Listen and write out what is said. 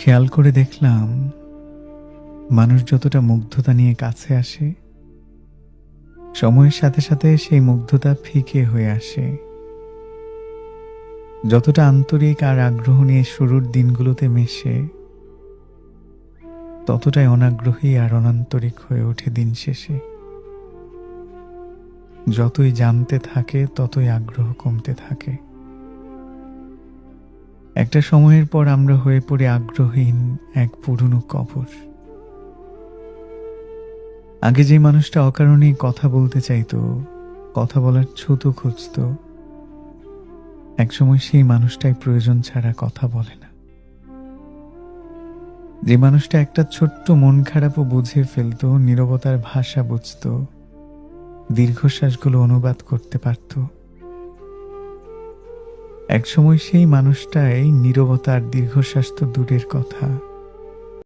খেয়াল করে দেখলাম, মানুষ যতটা মুগ্ধতা নিয়ে কাছে আসে, সময়ের সাথে সাথে সেই মুগ্ধতা ফিকে হয়ে আসে। যতটা আন্তরিক আর আগ্রহ নিয়ে শুরুর দিনগুলোতে মেশে, ততটাই অনাগ্রহী আর অনান্তরিক হয়ে ওঠে দিন শেষে। যতই জানতে থাকে, ততই আগ্রহ কমতে থাকে। একটা সময়ের পর আমরা হয়ে পড়ি আগ্রহহীন এক পুরনো কবর। আগে যে মানুষটা অকারণেই কথা বলতে চাইতো, কথা বলার ছুতো খুঁজতো, একসময় সেই মানুষটাই প্রয়োজন ছাড়া কথা বলে না। যে মানুষটা একটা ছোট্ট মন খারাপও বুঝে ফেলতো, নীরবতার ভাষা বুঝতো, দীর্ঘশ্বাসগুলো অনুবাদ করতে পারত, একসময় সেই মানুষটাই নীরবতার দীর্ঘশ্বাস তো দূরের কথা,